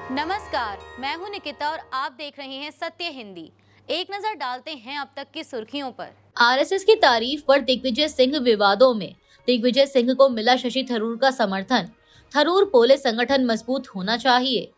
नमस्कार, मैं हूं निकिता और आप देख रहे हैं सत्य हिंदी। एक नजर डालते हैं अब तक की सुर्खियों पर। आरएसएस की तारीफ पर दिग्विजय सिंह विवादों में। दिग्विजय सिंह को मिला शशि थरूर का समर्थन। थरूर बोले संगठन मजबूत होना चाहिए।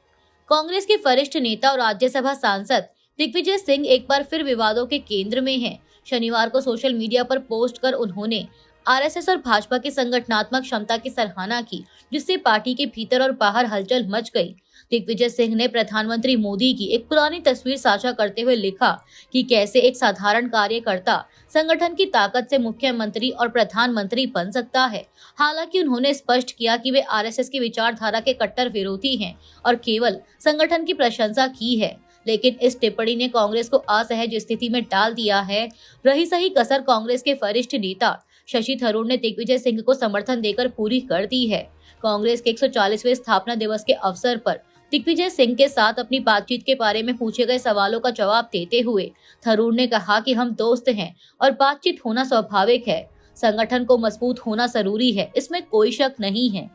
कांग्रेस के वरिष्ठ नेता और राज्यसभा सांसद दिग्विजय सिंह एक बार फिर विवादों के केंद्र में हैं। शनिवार को सोशल मीडिया पर पोस्ट कर उन्होंने आरएसएस और भाजपा की संगठनात्मक क्षमता की सराहना की, जिससे पार्टी के भीतर और बाहर हलचल मच गई। दिग्विजय सिंह ने प्रधानमंत्री मोदी की एक पुरानी तस्वीर साझा करते हुए लिखा कि कैसे एक साधारण कार्यकर्ता संगठन की ताकत से मुख्यमंत्री और प्रधानमंत्री बन सकता है। हालांकि उन्होंने स्पष्ट किया कि वे आरएसएस की विचारधारा के कट्टर विरोधी हैं और केवल संगठन की प्रशंसा की है। लेकिन इस टिप्पणी ने कांग्रेस को असहज स्थिति में डाल दिया है। रही सही कसर कांग्रेस के वरिष्ठ नेता शशि थरूर ने दिग्विजय सिंह को समर्थन देकर पूरी कर दी है। कांग्रेस के 140वें स्थापना दिवस के अवसर पर दिग्विजय सिंह के साथ अपनी बातचीत के बारे में पूछे गए सवालों का जवाब देते हुए थरूर ने कहा कि हम दोस्त हैं और बातचीत होना स्वाभाविक है। संगठन को मजबूत होना जरूरी है, इसमें कोई शक नहीं है।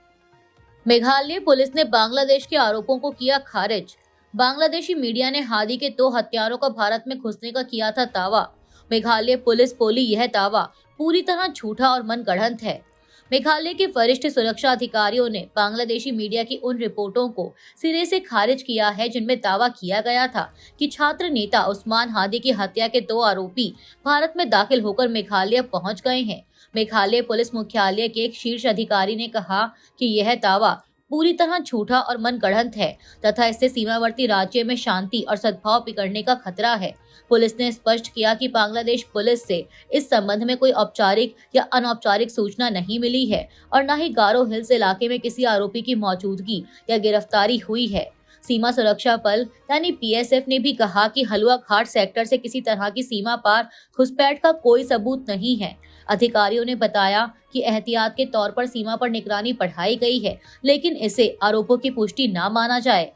मेघालय पुलिस ने बांग्लादेश के आरोपों को किया खारिज। बांग्लादेशी मीडिया ने हादी के 2 हत्यारों का भारत में घुसने का किया था दावा। मेघालय पुलिस बोली यह दावा पूरी तरह झूठा और मनगढ़ंत है। मेघालय के वरिष्ठ सुरक्षा अधिकारियों ने बांग्लादेशी मीडिया की उन रिपोर्टों को सिरे से खारिज किया है जिनमें दावा किया गया था कि छात्र नेता उस्मान हादी की हत्या के 2 आरोपी भारत में दाखिल होकर मेघालय पहुंच गए हैं। मेघालय पुलिस मुख्यालय के एक शीर्ष अधिकारी ने कहा कि यह दावा पूरी तरह झूठा और मनगढ़ंत है तथा इससे सीमावर्ती राज्य में शांति और सद्भाव बिगड़ने का खतरा है। पुलिस ने स्पष्ट किया कि बांग्लादेश पुलिस से इस संबंध में कोई औपचारिक या अनौपचारिक सूचना नहीं मिली है और न ही गारो हिल्स इलाके में किसी आरोपी की मौजूदगी या गिरफ्तारी हुई है। सीमा सुरक्षा बल यानी बीएसएफ ने भी कहा कि हलुआ घाट सेक्टर से किसी तरह की सीमा पार घुसपैठ का कोई सबूत नहीं है। अधिकारियों ने बताया कि एहतियात के तौर पर सीमा पर निगरानी बढ़ाई गई है, लेकिन इसे आरोपों की पुष्टि न माना जाए।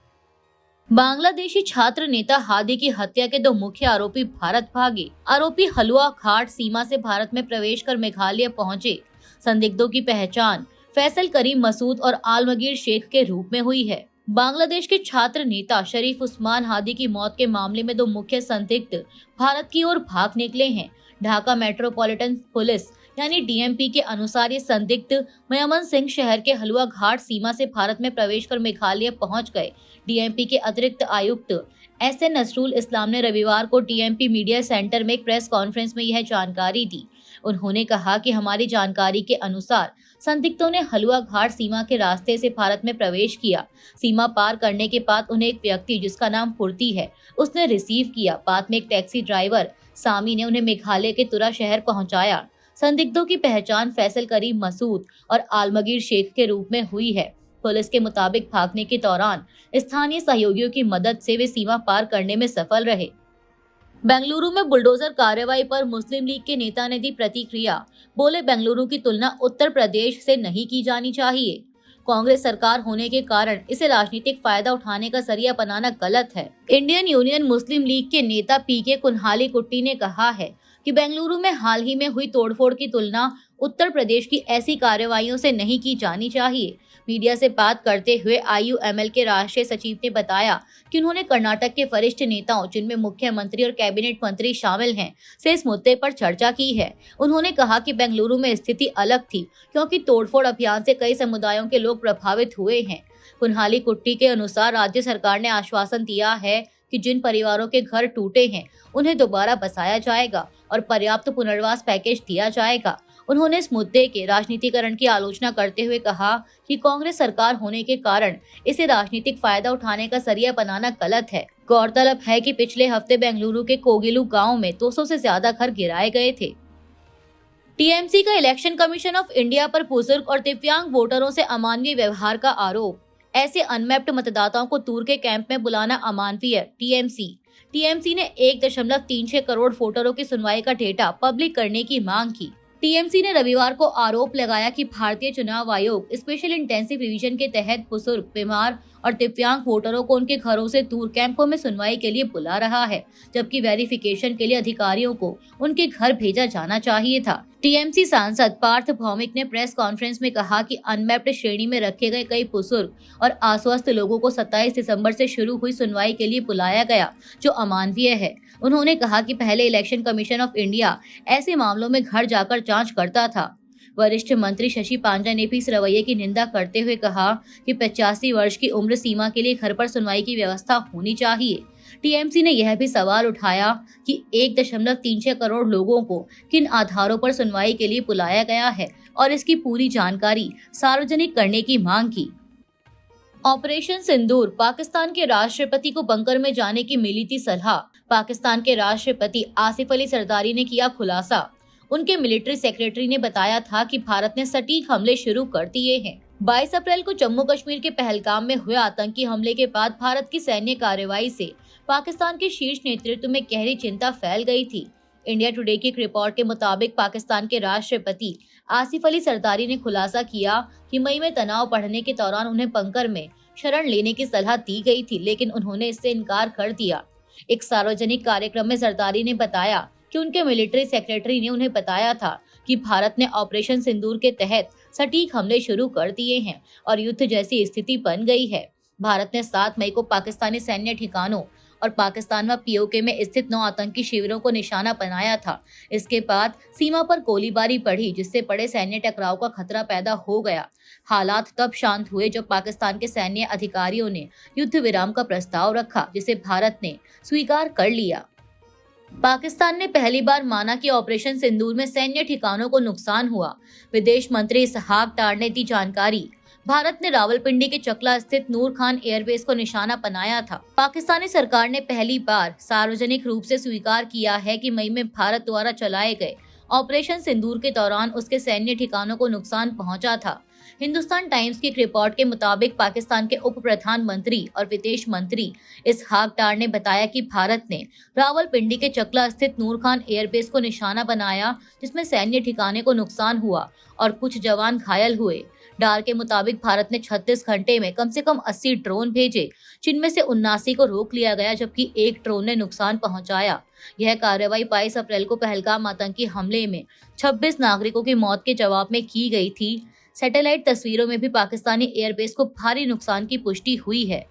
बांग्लादेशी छात्र नेता हादी की हत्या के 2 मुख्य आरोपी भारत भागे। आरोपी हलुआ घाट सीमा से भारत में प्रवेश कर मेघालय पहुंचे। संदिग्धों की पहचान फैसल करीम मसूद और आलमगीर शेख के रूप में हुई है। बांग्लादेश के छात्र नेता शरीफ उस्मान हादी की मौत के मामले में 2 मुख्य संदिग्ध भारत की ओर भाग निकले हैं। ढाका मेट्रोपॉलिटन पुलिस यानी डीएमपी के अनुसार ये संदिग्ध मयमन सिंह शहर के हलुआ घाट सीमा से भारत में प्रवेश कर मेघालय पहुंच गए। डीएमपी के अतिरिक्त आयुक्त एसएन नसरुल इस्लाम ने रविवार को डीएमपी मीडिया सेंटर में एक प्रेस कॉन्फ्रेंस में यह जानकारी दी। उन्होंने कहा कि हमारी जानकारी के अनुसार संदिग्धों ने हलुआ घाट सीमा के रास्ते से भारत में प्रवेश किया। सीमा पार करने के बाद उन्हें एक व्यक्ति जिसका नाम फुर्ती है उसने रिसीव किया। बाद में एक टैक्सी ड्राइवर सामी ने उन्हें मेघालय के तुरा शहर पहुंचाया। संदिग्धों की पहचान फैसल करीम मसूद और आलमगीर शेख के रूप में हुई है। पुलिस के मुताबिक भागने के दौरान स्थानीय सहयोगियों की मदद से वे सीमा पार करने में सफल रहे। बेंगलुरु में बुलडोजर कार्रवाई पर मुस्लिम लीग के नेता ने दी प्रतिक्रिया। बोले बेंगलुरु की तुलना उत्तर प्रदेश से नहीं की जानी चाहिए। कांग्रेस सरकार होने के कारण इसे राजनीतिक फायदा उठाने का जरिया बनाना गलत है। इंडियन यूनियन मुस्लिम लीग के नेता पीके कुन्हाली कुट्टी ने कहा है कि बेंगलुरु में हाल ही में हुई तोड़फोड़ की तुलना उत्तर प्रदेश की ऐसी कार्रवाइयों से नहीं की जानी चाहिए। मीडिया से बात करते हुए आईयूएमएल के राष्ट्रीय सचिव ने बताया कि उन्होंने कर्नाटक के वरिष्ठ नेताओं जिनमें मुख्यमंत्री और कैबिनेट मंत्री शामिल हैं से इस मुद्दे पर चर्चा की है। उन्होंने कहा कि बेंगलुरु में स्थिति अलग थी क्योंकि तोड़फोड़ अभियान से कई समुदायों के लोग प्रभावित हुए हैं। कुन्हाली कुट्टी के अनुसार राज्य सरकार ने आश्वासन दिया है कि जिन परिवारों के घर टूटे हैं उन्हें दोबारा बसाया जाएगा और पर्याप्त पुनर्वास पैकेज दिया जाएगा। उन्होंने इस मुद्दे के राजनीतिकरण की आलोचना करते हुए कहा कि कांग्रेस सरकार होने के कारण इसे राजनीतिक फायदा उठाने का जरिया बनाना गलत है। गौरतलब है कि पिछले हफ्ते बेंगलुरु के कोगिलू गांव में 200 से ज्यादा घर गिराए गए थे। टीएमसी का इलेक्शन कमीशन ऑफ इंडिया पर बुजुर्ग और दिव्यांग वोटरों से अमानवीय व्यवहार का आरोप। ऐसे अनमैप्ड मतदाताओं को दूर के कैंप में बुलाना अमानवीय। टीएमसी ने 1.36 करोड़ वोटरों की सुनवाई का डेटा पब्लिक करने की मांग की। टीएमसी ने रविवार को आरोप लगाया कि भारतीय चुनाव आयोग स्पेशल इंटेंसिव रिवीजन के तहत बुजुर्ग, बीमार और दिव्यांग वोटरों को उनके घरों से दूर कैंपों में सुनवाई के लिए बुला रहा है, जबकि वेरिफिकेशन के लिए अधिकारियों को उनके घर भेजा जाना चाहिए था। टीएमसी सांसद पार्थ भौमिक ने प्रेस कॉन्फ्रेंस में कहा कि अनमैप्ड श्रेणी में रखे गए कई बुजुर्ग और अस्वस्थ लोगों को 27 दिसंबर से शुरू हुई सुनवाई के लिए बुलाया गया, जो अमानवीय है। उन्होंने कहा कि पहले इलेक्शन कमीशन ऑफ इंडिया ऐसे मामलों में घर जाकर जांच करता था। वरिष्ठ मंत्री शशि पांडा ने भी इस रवैये की निंदा करते हुए कहा कि 85 वर्ष की उम्र सीमा के लिए घर पर सुनवाई की व्यवस्था होनी चाहिए। टीएमसी ने यह भी सवाल उठाया कि 1.36 करोड़ लोगों को किन आधारों पर सुनवाई के लिए बुलाया गया है और इसकी पूरी जानकारी सार्वजनिक करने की मांग की। ऑपरेशन सिंदूर, पाकिस्तान के राष्ट्रपति को बंकर में जाने की मिली थी सलाह। पाकिस्तान के राष्ट्रपति आसिफ अली जरदारी ने किया खुलासा। उनके मिलिट्री सेक्रेटरी ने बताया था कि भारत ने सटीक हमले शुरू कर दिए हैं। 22 अप्रैल को जम्मू कश्मीर के पहलगाम में हुए आतंकी हमले के बाद भारत की सैन्य कार्रवाई से पाकिस्तान के शीर्ष नेतृत्व में गहरी चिंता फैल गई थी। इंडिया टुडे की एक रिपोर्ट के मुताबिक पाकिस्तान के राष्ट्रपति आसिफ अली जरदारी ने खुलासा किया कि मई में तनाव बढ़ने के दौरान उन्हें बंकर में शरण लेने की सलाह दी गई थी, लेकिन उन्होंने इससे इनकार कर दिया। एक सार्वजनिक कार्यक्रम में जरदारी ने बताया कि उनके मिलिट्री सेक्रेटरी ने उन्हें बताया था कि भारत ने ऑपरेशन सिंदूर के तहत सटीक हमले शुरू कर दिए हैं और युद्ध जैसी स्थिति बन गई है। भारत ने 7 मई को पाकिस्तानी सैन्य ठिकानों और पाकिस्तान व पीओके में स्थित 9 आतंकी शिविरों को निशाना बनाया था। इसके बाद सीमा पर गोलीबारी बढ़ी, जिससे बड़े सैन्य टकराव का खतरा पैदा हो गया। हालात तब शांत हुए जब पाकिस्तान के सैन्य अधिकारियों ने युद्ध विराम का प्रस्ताव रखा, जिसे भारत ने स्वीकार कर लिया। पाकिस्तान ने पहली बार माना कि ऑपरेशन सिंदूर में सैन्य ठिकानों को नुकसान हुआ। विदेश मंत्री इसहाक डार ने दी जानकारी। भारत ने रावलपिंडी के चकला स्थित नूर खान एयरबेस को निशाना बनाया था। पाकिस्तानी सरकार ने पहली बार सार्वजनिक रूप से स्वीकार किया है कि मई में भारत द्वारा चलाए गए ऑपरेशन सिंदूर के दौरान उसके सैन्य ठिकानों को नुकसान पहुंचा था। हिंदुस्तान टाइम्स की एक रिपोर्ट के मुताबिक पाकिस्तान के उप प्रधानमंत्री और विदेश मंत्री इसहाक डार ने बताया कि भारत ने रावलपिंडी के चकला स्थित नूर खान एयरबेस को निशाना बनाया, जिसमें सैन्य ठिकाने को नुकसान हुआ और कुछ जवान घायल हुए। डार के मुताबिक भारत ने 36 घंटे में कम से कम 80 ड्रोन भेजे, जिनमें से 79 को रोक लिया गया, जबकि एक ड्रोन ने नुकसान पहुंचाया। यह कार्रवाई 22 अप्रैल को पहलगाम आतंकी हमले में 26 नागरिकों की मौत के जवाब में की गई थी। सैटेलाइट तस्वीरों में भी पाकिस्तानी एयरबेस को भारी नुकसान की पुष्टि हुई है।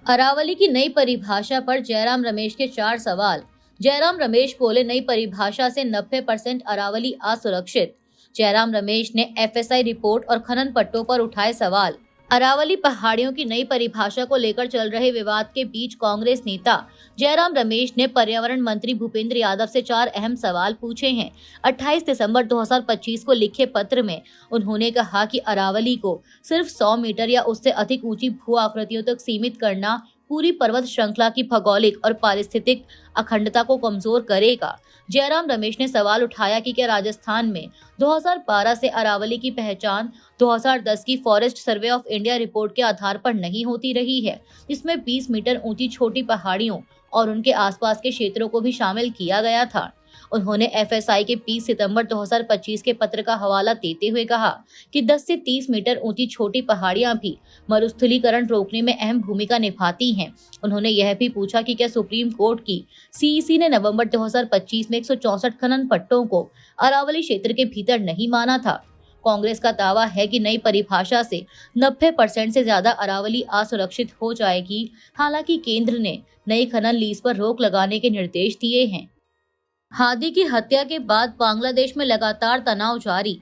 अरावली की नई परिभाषा पर जयराम रमेश के 4 सवाल। जयराम रमेश बोले, नई परिभाषा से 90% अरावली असुरक्षित। जयराम रमेश ने एफएसआई रिपोर्ट और खनन पट्टों पर उठाए सवाल। अरावली पहाड़ियों की नई परिभाषा को लेकर चल रहे विवाद के बीच कांग्रेस नेता जयराम रमेश ने पर्यावरण मंत्री भूपेंद्र यादव से 4 अहम सवाल पूछे हैं। 28 दिसंबर 2025 को लिखे पत्र में उन्होंने कहा कि अरावली को सिर्फ 100 मीटर या उससे अधिक ऊंची भू आकृतियों तक सीमित करना पूरी पर्वत श्रृंखला की भौगोलिक और पारिस्थितिक अखंडता को कमजोर करेगा। जयराम रमेश ने सवाल उठाया कि क्या राजस्थान में 2012 से अरावली की पहचान 2010 की forest survey of India report के आधार पर नहीं होती रही है, जिसमें 20 मीटर ऊंची छोटी पहाड़ियों और उनके आसपास के क्षेत्रों को भी शामिल किया गया था। उन्होंने एफएसआई के 20 सितंबर 2025 के पत्र का हवाला देते हुए कहा कि 10 से 30 मीटर ऊंची छोटी पहाड़ियां भी मरुस्थलीकरण रोकने में अहम भूमिका निभाती हैं। उन्होंने यह भी पूछा कि क्या सुप्रीम कोर्ट की सीईसी ने नवंबर 2025 में 164 खनन पट्टों को अरावली क्षेत्र के भीतर नहीं माना था। कांग्रेस का दावा है कि नई परिभाषा से 90% से ज्यादा अरावली असुरक्षित हो जाएगी। हालांकि केंद्र ने नई खनन लीज पर रोक लगाने के निर्देश दिए हैं। हादी की हत्या के बाद बांग्लादेश में लगातार तनाव जारी।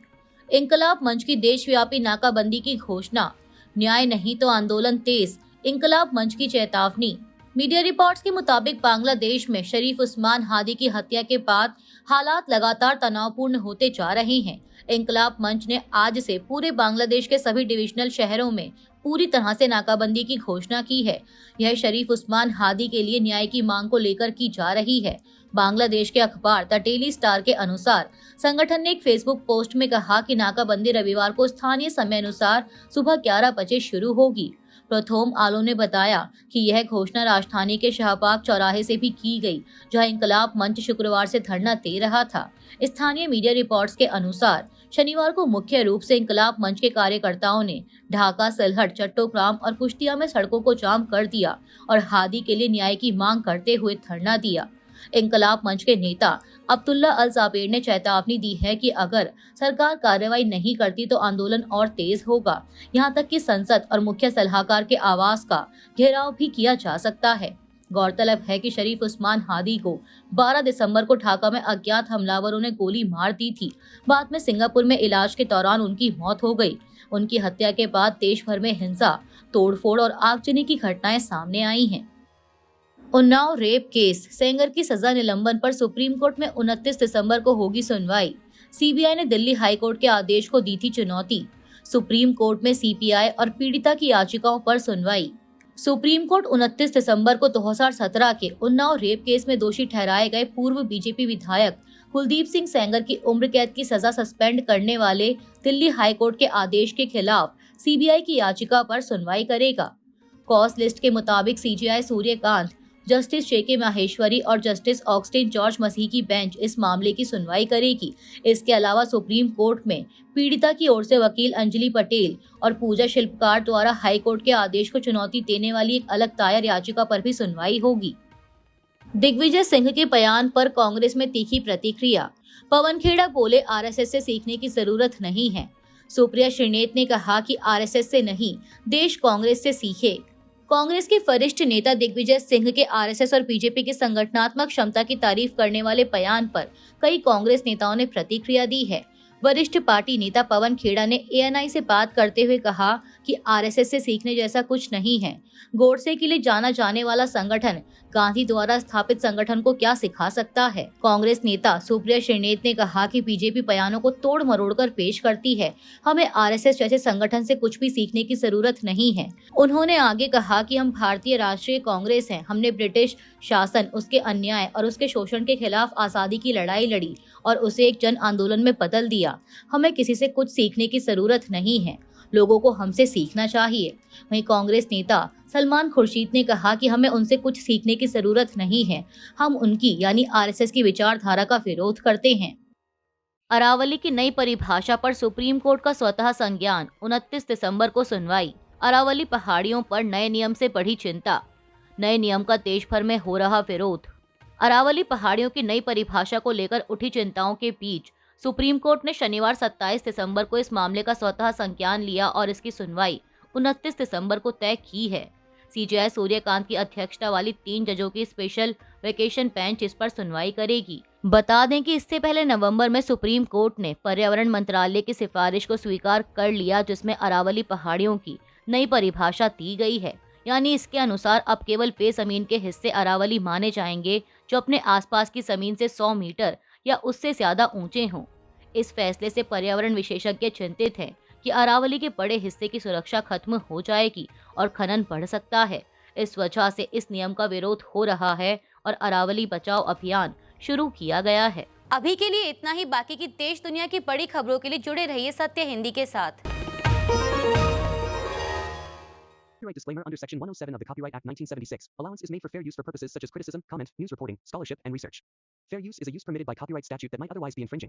इंकलाब मंच की देशव्यापी नाकाबंदी की घोषणा। न्याय नहीं तो आंदोलन तेज, इंकलाब मंच की चेतावनी। मीडिया रिपोर्ट्स के मुताबिक बांग्लादेश में शरीफ उस्मान हादी की हत्या के बाद हालात लगातार तनावपूर्ण होते जा रहे हैं। इंकलाब मंच ने आज से पूरे बांग्लादेश के सभी डिविजनल शहरों में पूरी तरह से नाकाबंदी की घोषणा की है। यह शरीफ उस्मान हादी के लिए न्याय की मांग को लेकर की जा रही है। बांग्लादेश के अखबार द डेली स्टार के अनुसार संगठन ने एक फेसबुक पोस्ट में कहा कि नाकाबंदी रविवार को स्थानीय समय अनुसार सुबह 11 बजे शुरू होगी। प्रथम आलो ने बताया कि यह घोषणा राजधानी के शाहबाग चौराहे से भी की गई, जहां इंकलाब मंच शुक्रवार से धरना दे रहा था। स्थानीय मीडिया रिपोर्ट्स के अनुसार शनिवार को मुख्य रूप से इंकलाब मंच के कार्यकर्ताओं ने ढाका, सलहट, चट्टोग्राम और कुश्तिया में सड़कों को जाम कर दिया और हादी के लिए न्याय की मांग करते हुए धरना दिया। इंकलाब मंच के नेता अब्दुल्ला अल जाबेर ने चेतावनी दी है कि अगर सरकार कार्रवाई नहीं करती तो आंदोलन और तेज होगा। यहाँ तक कि संसद और मुख्य सलाहकार के आवास का घेराव भी किया जा सकता है। गौरतलब है कि शरीफ उस्मान हादी को 12 दिसंबर को ढाका में अज्ञात हमलावरों ने गोली मार दी थी। बाद में सिंगापुर में इलाज के दौरान उनकी मौत हो गई। उनकी हत्या के बाद देश भर में हिंसा, तोड़फोड़ और आगजनी की घटनाएं सामने आई हैं। उन्नाव रेप केस, सेंगर की सजा निलंबन पर सुप्रीम कोर्ट में 29 दिसंबर को होगी सुनवाई। सीबीआई ने दिल्ली हाई कोर्ट के आदेश को दी थी चुनौती। सुप्रीम कोर्ट में सीपीआई और पीड़िता की याचिकाओं पर सुनवाई। सुप्रीम कोर्ट 29 दिसंबर को 2017 के उन्नाव रेप केस में दोषी ठहराए गए पूर्व बीजेपी विधायक कुलदीप सिंह सेंगर की उम्र कैद की सजा सस्पेंड करने वाले दिल्ली हाई कोर्ट के आदेश के खिलाफ सीबीआई की याचिका पर सुनवाई करेगा। कॉज लिस्ट के मुताबिक सीजेआई सूर्यकांत, जस्टिस शेके माहेश्वरी और जस्टिस ऑगस्टिन जॉर्ज मसीह की बेंच इस मामले की सुनवाई करेगी। इसके अलावा सुप्रीम कोर्ट में पीड़िता की ओर से वकील अंजलि पटेल और पूजा शिल्पकार द्वारा हाई कोर्ट के आदेश को चुनौती देने वाली एक अलग दायर याचिका पर भी सुनवाई होगी। दिग्विजय सिंह के बयान पर कांग्रेस में तीखी प्रतिक्रिया। पवन खेड़ा बोले, आरएसएस से सीखने की जरूरत नहीं है। सुप्रिया श्रीनेत ने कहा कि आरएसएस से नहीं, देश कांग्रेस से सीखे। कांग्रेस के वरिष्ठ नेता दिग्विजय सिंह के आरएसएस और बीजेपी की संगठनात्मक क्षमता की तारीफ करने वाले बयान पर कई कांग्रेस नेताओं ने प्रतिक्रिया दी है। वरिष्ठ पार्टी नेता पवन खेड़ा ने एएनआई से बात करते हुए कहा कि आरएसएस से सीखने जैसा कुछ नहीं है। गोडसे के लिए जाना जाने वाला संगठन गांधी द्वारा स्थापित संगठन को क्या सिखा सकता है। कांग्रेस नेता सुप्रिया श्रीनेत ने कहा कि बीजेपी बयानों को तोड़ मरोड़ कर पेश करती है। हमें आरएसएस जैसे संगठन से कुछ भी सीखने की जरूरत नहीं है। उन्होंने आगे कहा कि हम भारतीय राष्ट्रीय कांग्रेस हैं। हमने ब्रिटिश शासन, उसके अन्याय और उसके शोषण के खिलाफ आजादी की लड़ाई लड़ी और उसे एक जन आंदोलन में बदल दिया। हमें किसी से कुछ सीखने की जरूरत नहीं है, लोगों को हमसे सीखना चाहिए। वहीं कांग्रेस नेता सलमान खुर्शीद ने कहा कि हमें उनसे कुछ सीखने की जरूरत नहीं है, हम उनकी यानी आरएसएस की विचारधारा का विरोध करते हैं। अरावली की नई परिभाषा पर सुप्रीम कोर्ट का स्वतः संज्ञान, 29 दिसंबर को सुनवाई। अरावली पहाड़ियों पर नए नियम से बढ़ी चिंता, नए नियम का देश भर में हो रहा विरोध। अरावली पहाड़ियों की नई परिभाषा को लेकर उठी चिंताओं के बीच सुप्रीम कोर्ट ने शनिवार 27 दिसंबर को इस मामले का स्वतः संज्ञान लिया और इसकी सुनवाई 29 दिसंबर को तय की है। सीजेआई सूर्यकांत की अध्यक्षता वाली 3 जजों की स्पेशल वेकेशन बेंच इस पर सुनवाई करेगी। बता दें कि इससे पहले नवंबर में सुप्रीम कोर्ट ने पर्यावरण मंत्रालय की सिफारिश को स्वीकार कर लिया, जिसमें अरावली पहाड़ियों की नई परिभाषा दी गई है। यानी इसके अनुसार अब केवल वे जमीन के हिस्से अरावली माने जाएंगे जो अपने आसपास की जमीन से 100 मीटर या उससे ज्यादा ऊंचे हों। इस फैसले से पर्यावरण विशेषज्ञ चिंतित हैं कि अरावली के बड़े हिस्से की सुरक्षा खत्म हो जाएगी और खनन बढ़ सकता है। इस वजह से इस नियम का विरोध हो रहा है और अरावली बचाओ अभियान शुरू किया गया है। अभी के लिए इतना ही। बाकी की देश दुनिया की बड़ी खबरों के लिए जुड़े रहिए सत्य हिंदी के साथ। Copyright disclaimer under Section 107 of the Copyright Act 1976. Allowance is made for fair use for purposes such as criticism, comment, news reporting, scholarship, and research. Fair use is a use permitted by copyright statute that might otherwise be infringing.